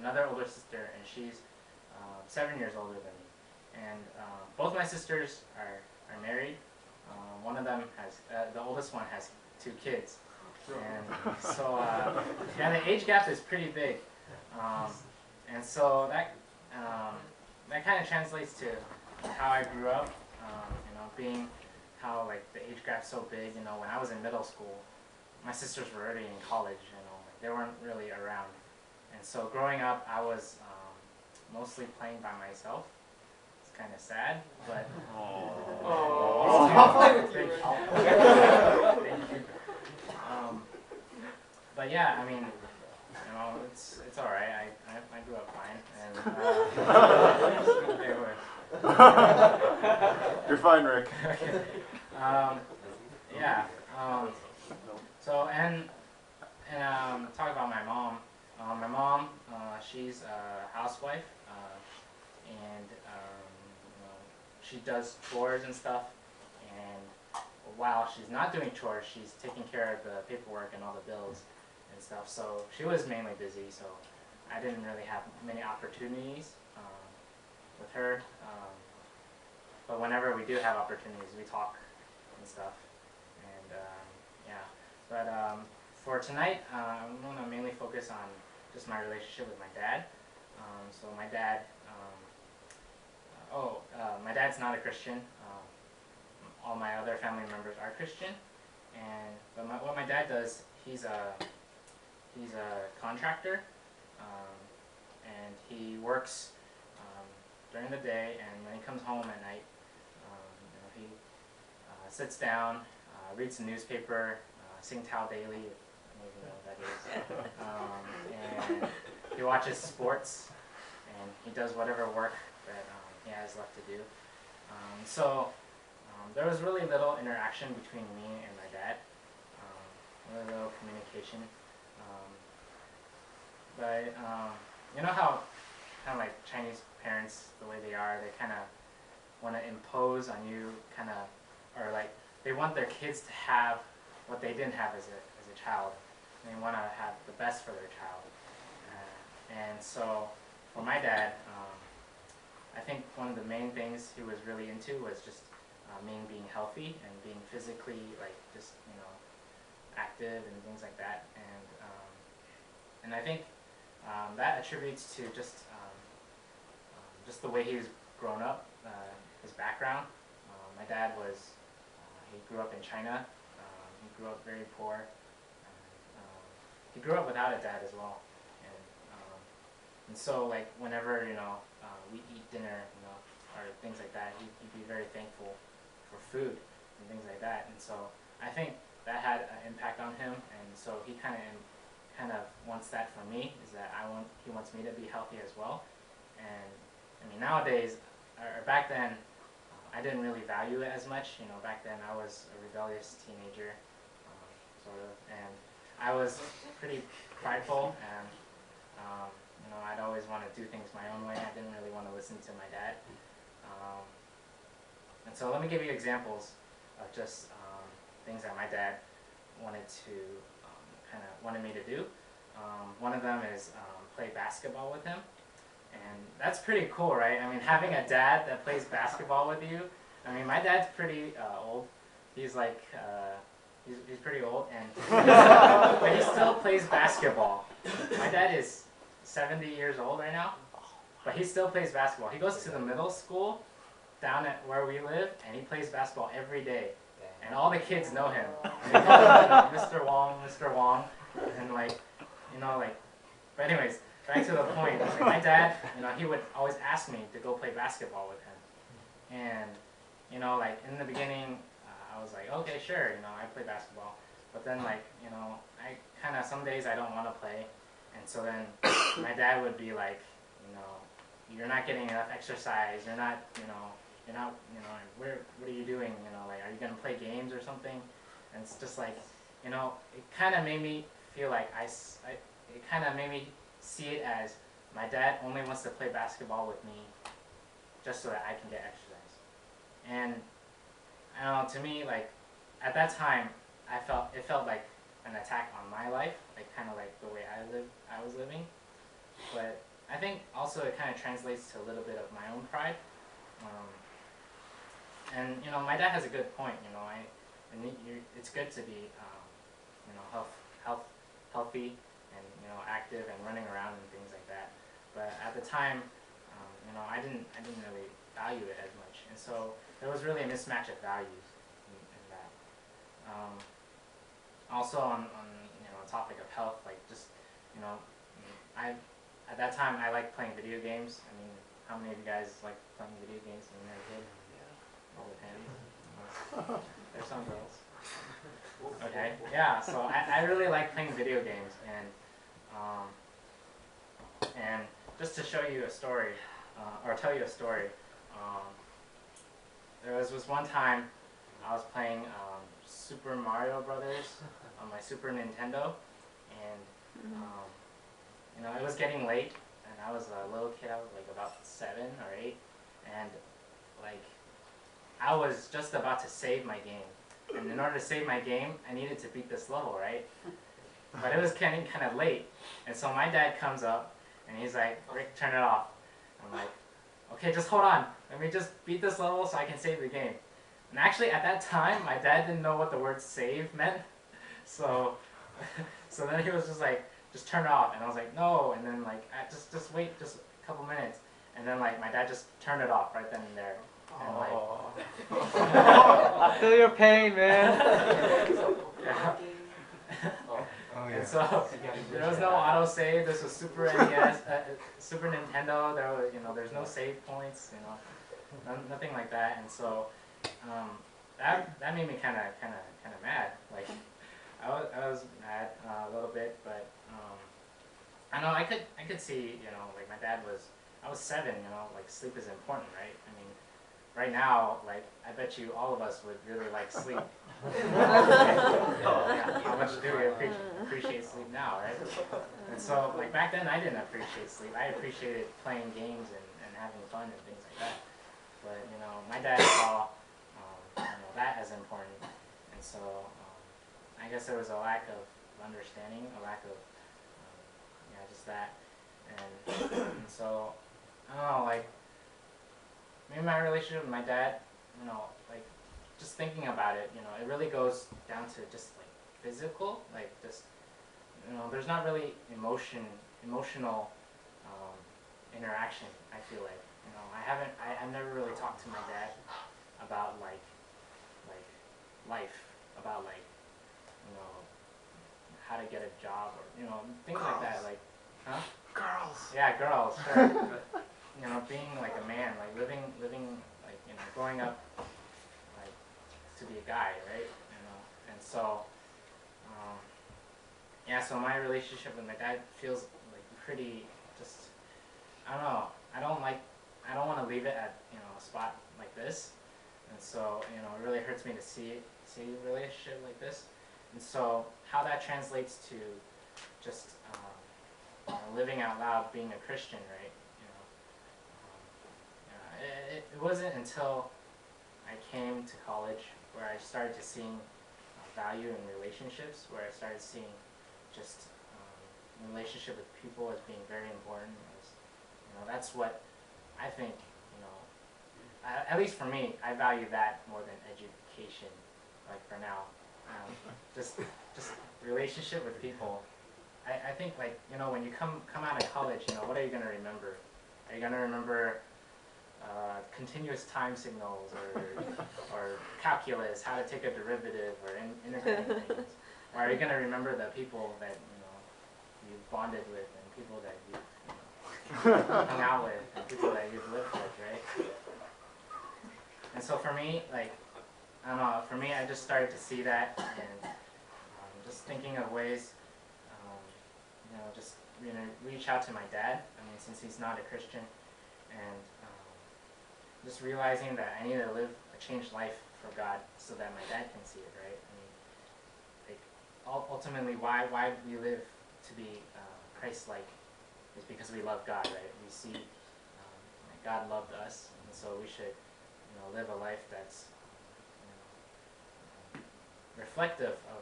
another older sister, and she's 7 years older than me. And both my sisters are married. One of them has, the oldest one has 2 kids. And so, yeah, the age gap is pretty big. And so that kind of translates to how I grew up, being how like the age gap's so big. When I was in middle school, my sisters were already in college, like, they weren't really around. And so growing up, I was mostly playing by myself. It's kind of sad, but but yeah, I mean, it's all right. I grew up fine, and You're fine, Rick. yeah. So talk about my mom. My mom, she's a housewife, and she does chores and stuff. And while she's not doing chores, she's taking care of the paperwork and all the bills and stuff. So she was mainly busy. So I didn't really have many opportunities with her. But whenever we do have opportunities, we talk and stuff. And yeah. But for tonight, I'm going to mainly focus on just my relationship with my dad. So my dad, my dad's not a Christian. All my other family members are Christian. But what my dad does, he's a contractor, and he works during the day, and when he comes home at night, he sits down, reads the newspaper, Singtao Daily, maybe you know what that is, and he watches sports, and he does whatever work that he has left to do. There was really little interaction between me and my dad, really little communication. But you know how kind of like Chinese parents, the way they are, they kind of want to impose on you, or like they want their kids to have what they didn't have as a child. And they want to have the best for their child. And so for my dad, I think one of the main things he was really into was just me being healthy and being physically just active and things like that. And I think that attributes to just the way he was grown up, his background. My dad he grew up in China. He grew up very poor. He grew up without a dad as well. And so like whenever we eat dinner, or things like that, he'd be very thankful for food and things like that. And so I think that had an impact on him. And so he kind of wants that for me, is that he wants me to be healthy as well. And I mean nowadays, or back then, I didn't really value it as much. Back then I was a rebellious teenager, sort of, and I was pretty prideful, and I'd always want to do things my own way. I didn't really want to listen to my dad. And so let me give you examples of just things that my dad wanted me to do. One of them is play basketball with him. And that's pretty cool, right? I mean, having a dad that plays basketball with you. I mean, my dad's pretty old. He's like, he's pretty old, but he still plays basketball. My dad is 70 years old right now, but he still plays basketball. He goes to the middle school down at where we live, and he plays basketball every day. And all the kids know him. And they call him Mr. Wong, Mr. Wong, and but anyways, back to the point. Like my dad, he would always ask me to go play basketball with him. And, in the beginning, I was like, okay, sure, I play basketball. But then, some days I don't want to play. And so then my dad would be like, you're not getting enough exercise. You're not, what are you doing? Are you going to play games or something? And it's just like, it kind of made me feel like it kind of made me see it as my dad only wants to play basketball with me just so that I can get exercise. And I don't know, to me, at that time, it felt like an attack on my life, kind of like the way I was living. But I think also it kind of translates to a little bit of my own pride. Um, and my dad has a good point. It's good to be health healthy and active and running around and things like that. But at the time, I didn't really value it as much, and so there was really a mismatch of values in that. Also on topic of health, like just I at that time I liked playing video games. I mean, how many of you guys like playing video games when you were a kid? All the hands. There's some girls. Okay, yeah. So I really like playing video games, and just to show you a story, or tell you a story. There was one time I was playing Super Mario Brothers on my Super Nintendo, and it was getting late, and I was a little kid. I was like about 7 or 8, and like I was just about to save my game. And in order to save my game, I needed to beat this level, right? But it was getting kind of late, and so my dad comes up, and he's like, "Rick, turn it off." I'm like, "Okay, just hold on. Let me just beat this level so I can save the game." And actually, at that time, my dad didn't know what the word "save" meant, so then he was just like, "Just turn it off," and I was like, "No," and then like, just wait just a couple minutes, and then like my dad just turned it off right then and there. And I feel your pain, man. Yeah. Oh, yeah. And so there was no autosave. This was Super NES, Super Nintendo. There's no save points. Nothing like that. And so that made me kind of mad. Like I was mad a little bit, but I know I could see like my dad was. I was 7. Like sleep is important, right? I mean, right now, like I bet you all of us would really like sleep. Yeah, how much do we appreciate sleep now, right? And so, like back then, I didn't appreciate sleep. I appreciated playing games and having fun and things like that. But my dad saw that as important, and so I guess there was a lack of understanding, a lack of just that, and so I don't know, like maybe my relationship with my dad, like just thinking about it, it really goes down to just like physical, like just there's not really emotional interaction. I feel like I've never really talked to my dad about like life, about like how to get a job or things Girls. like that, like Girls. yeah, girls, sure. But being like a man, like living like growing up like to be a guy, right? And so yeah, so my relationship with my dad feels like pretty just I don't know. I don't want to leave it at a spot like this, and so it really hurts me to see a relationship like this, and so how that translates to just living out loud, being a Christian, right? It wasn't until I came to college where I started to seeing value in relationships, where I started seeing just relationship with people as being very important. That's what I think. At least for me, I value that more than education. Like for now, just relationship with people. I think like when you come out of college, what are you gonna remember? Are you gonna remember continuous time signals or calculus, how to take a derivative or integrating things? Or are you gonna remember the people that you bonded with and people that you hung out with and people that you've lived with, right? And so for me, like I don't know, for me I just started to see that and just thinking of ways, just reach out to my dad. I mean, since he's not a Christian, and just realizing that I need to live a changed life for God so that my dad can see it, right? I mean, like ultimately, why we live to be Christ-like is because we love God, right? We see that God loved us, and so we should, live a life that's reflective of